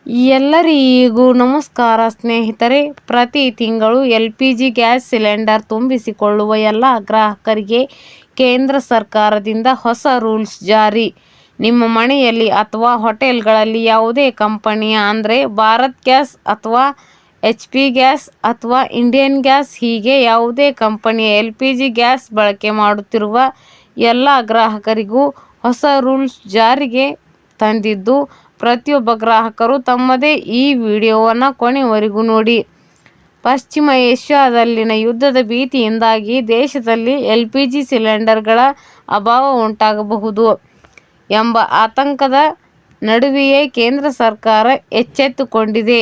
ಎಲ್ಲರಿಗೂ ನಮಸ್ಕಾರ ಸ್ನೇಹಿತರೆ. ಪ್ರತಿ ತಿಂಗಳು LPG ಗ್ಯಾಸ್ ಸಿಲಿಂಡರ್ ತುಂಬಿಸಿಕೊಳ್ಳುವ ಎಲ್ಲ ಗ್ರಾಹಕರಿಗೆ ಕೇಂದ್ರ ಸರ್ಕಾರದಿಂದ ಹೊಸ ರೂಲ್ಸ್ ಜಾರಿ. ನಿಮ್ಮ ಮನೆಯಲ್ಲಿ ಅಥವಾ ಹೋಟೆಲ್ಗಳಲ್ಲಿ ಯಾವುದೇ ಕಂಪನಿಯ ಅಂದರೆ ಭಾರತ್ ಗ್ಯಾಸ್ ಅಥವಾ HP ಗ್ಯಾಸ್ ಅಥವಾ ಇಂಡಿಯನ್ ಗ್ಯಾಸ್ ಹೀಗೆ ಯಾವುದೇ ಕಂಪನಿಯ LPG ಗ್ಯಾಸ್ ಬಳಕೆ ಮಾಡುತ್ತಿರುವ ಎಲ್ಲ ಗ್ರಾಹಕರಿಗೂ ಹೊಸ ರೂಲ್ಸ್ ಜಾರಿಗೆ ತಂದಿದ್ದು, ಪ್ರತಿಯೊಬ್ಬ ಗ್ರಾಹಕರು ತಮ್ಮದೇ ಈ ವಿಡಿಯೋವನ್ನು ಕೊನೆವರೆಗೂ ನೋಡಿ. ಪಶ್ಚಿಮ ಏಷ್ಯಾದಲ್ಲಿನ ಯುದ್ಧದ ಭೀತಿಯಿಂದಾಗಿ ದೇಶದಲ್ಲಿ LPG ಸಿಲಿಂಡರ್ಗಳ ಅಭಾವ ಉಂಟಾಗಬಹುದು ಎಂಬ ಆತಂಕದ ನಡುವೆಯೇ ಕೇಂದ್ರ ಸರ್ಕಾರ ಎಚ್ಚೆತ್ತುಕೊಂಡಿದೆ.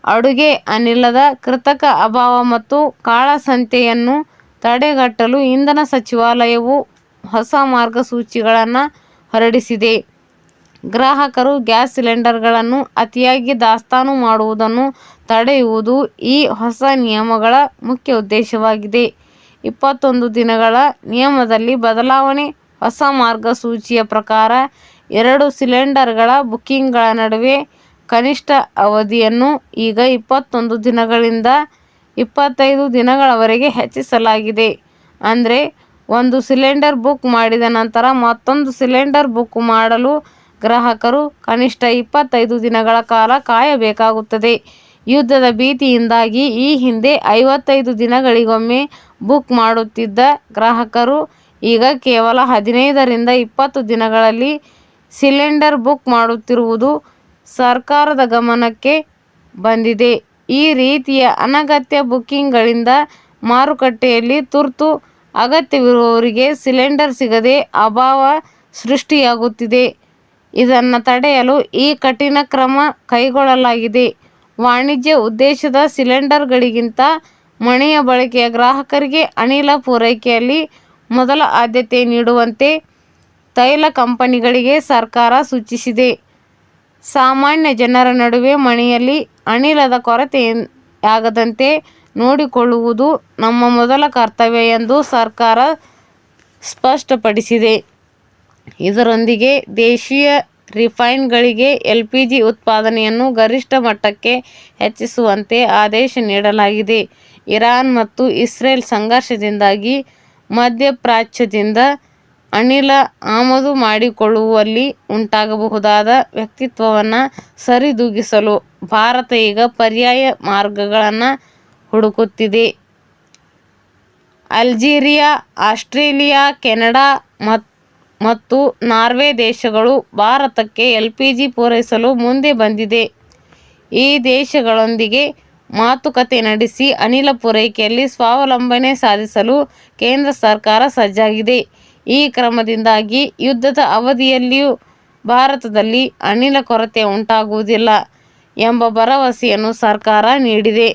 ಅಡುಗೆ ಅನಿಲದ ಕೃತಕ ಅಭಾವ ಮತ್ತು ಕಾಳಸಂತೆಯನ್ನು ತಡೆಗಟ್ಟಲು ಇಂಧನ ಸಚಿವಾಲಯವು ಹೊಸ ಮಾರ್ಗಸೂಚಿಗಳನ್ನು ಹೊರಡಿಸಿದೆ. ಗ್ರಾಹಕರು ಗ್ಯಾಸ್ ಸಿಲಿಂಡರ್ಗಳನ್ನು ಅತಿಯಾಗಿ ದಾಸ್ತಾನು ಮಾಡುವುದನ್ನು ತಡೆಯುವುದು ಈ ಹೊಸ ನಿಯಮಗಳ ಮುಖ್ಯ ಉದ್ದೇಶವಾಗಿದೆ. 21 ದಿನಗಳ ನಿಯಮದಲ್ಲಿ ಬದಲಾವಣೆ. ಹೊಸ ಮಾರ್ಗಸೂಚಿಯ ಪ್ರಕಾರ 2 ಸಿಲಿಂಡರ್ಗಳ ಬುಕಿಂಗ್ಗಳ ನಡುವೆ ಕನಿಷ್ಠ ಅವಧಿಯನ್ನು ಈಗ 21 ದಿನಗಳಿಂದ 25 ದಿನಗಳವರೆಗೆ ಹೆಚ್ಚಿಸಲಾಗಿದೆ. ಅಂದರೆ ಒಂದು ಸಿಲಿಂಡರ್ ಬುಕ್ ಮಾಡಿದ ನಂತರ ಮತ್ತೊಂದು ಸಿಲಿಂಡರ್ ಬುಕ್ ಮಾಡಲು ಗ್ರಾಹಕರು ಕನಿಷ್ಠ 25 ದಿನಗಳ ಕಾಲ ಕಾಯಬೇಕಾಗುತ್ತದೆ. ಯುದ್ಧದ ಭೀತಿಯಿಂದಾಗಿ ಈ ಹಿಂದೆ 55 ದಿನಗಳಿಗೊಮ್ಮೆ ಬುಕ್ ಮಾಡುತ್ತಿದ್ದ ಗ್ರಾಹಕರು ಈಗ ಕೇವಲ 15 ರಿಂದ 20 ದಿನಗಳಲ್ಲಿ ಸಿಲಿಂಡರ್ ಬುಕ್ ಮಾಡುತ್ತಿರುವುದು ಸರ್ಕಾರದ ಗಮನಕ್ಕೆ ಬಂದಿದೆ. ಈ ರೀತಿಯ ಅನಗತ್ಯ ಬುಕಿಂಗ್ಗಳಿಂದ ಮಾರುಕಟ್ಟೆಯಲ್ಲಿ ತುರ್ತು ಅಗತ್ಯವಿರುವವರಿಗೆ ಸಿಲಿಂಡರ್ ಸಿಗದೆ ಅಭಾವ ಸೃಷ್ಟಿಯಾಗುತ್ತಿದೆ. ಇದನ್ನು ತಡೆಯಲು ಈ ಕಠಿಣ ಕ್ರಮ ಕೈಗೊಳ್ಳಲಾಗಿದೆ. ವಾಣಿಜ್ಯ ಉದ್ದೇಶದ ಸಿಲಿಂಡರ್ಗಳಿಗಿಂತ ಮನೆಯ ಬಳಕೆಯ ಗ್ರಾಹಕರಿಗೆ ಅನಿಲ ಪೂರೈಕೆಯಲ್ಲಿ ಮೊದಲ ಆದ್ಯತೆ ನೀಡುವಂತೆ ತೈಲ ಕಂಪನಿಗಳಿಗೆ ಸರ್ಕಾರ ಸೂಚಿಸಿದೆ. ಸಾಮಾನ್ಯ ಜನರ ನಡುವೆ ಮನೆಯಲ್ಲಿ ಅನಿಲದ ಕೊರತೆಯಾಗದಂತೆ ನೋಡಿಕೊಳ್ಳುವುದು ನಮ್ಮ ಮೊದಲ ಕರ್ತವ್ಯ ಎಂದು ಸರ್ಕಾರ ಸ್ಪಷ್ಟಪಡಿಸಿದೆ. ಇದರೊಂದಿಗೆ ದೇಶೀಯ ರಿಫೈನರಿಗಳಿಗೆ LPG ಉತ್ಪಾದನೆಯನ್ನು ಗರಿಷ್ಠ ಮಟ್ಟಕ್ಕೆ ಹೆಚ್ಚಿಸುವಂತೆ ಆದೇಶ ನೀಡಲಾಗಿದೆ. ಇರಾನ್ ಮತ್ತು ಇಸ್ರೇಲ್ ಸಂಘರ್ಷದಿಂದಾಗಿ ಮಧ್ಯಪ್ರಾಚ್ಯದಿಂದ ಅನಿಲ ಆಮದು ಮಾಡಿಕೊಳ್ಳುವಲ್ಲಿ ಉಂಟಾಗಬಹುದಾದ ವ್ಯತ್ಯಯವನ್ನು ಸರಿದೂಗಿಸಲು ಭಾರತ ಈಗ ಪರ್ಯಾಯ ಮಾರ್ಗಗಳನ್ನು ಹುಡುಕುತ್ತಿದೆ. ಅಲ್ಜೀರಿಯಾ, ಆಸ್ಟ್ರೇಲಿಯಾ, ಕೆನಡಾ ಮತ್ತು ನಾರ್ವೆ ದೇಶಗಳು ಭಾರತಕ್ಕೆ LPG ಪೂರೈಸಲು ಮುಂದೆ ಬಂದಿದೆ. ಈ ದೇಶಗಳೊಂದಿಗೆ ಮಾತುಕತೆ ನಡೆಸಿ ಅನಿಲ ಪೂರೈಕೆಯಲ್ಲಿ ಸ್ವಾವಲಂಬನೆ ಸಾಧಿಸಲು ಕೇಂದ್ರ ಸರ್ಕಾರ ಸಜ್ಜಾಗಿದೆ. ಈ ಕ್ರಮದಿಂದಾಗಿ ಯುದ್ಧದ ಅವಧಿಯಲ್ಲಿಯೂ ಭಾರತದಲ್ಲಿ ಅನಿಲ ಕೊರತೆ ಉಂಟಾಗುವುದಿಲ್ಲ ಎಂಬ ಭರವಸೆಯನ್ನು ಸರ್ಕಾರ ನೀಡಿದೆ.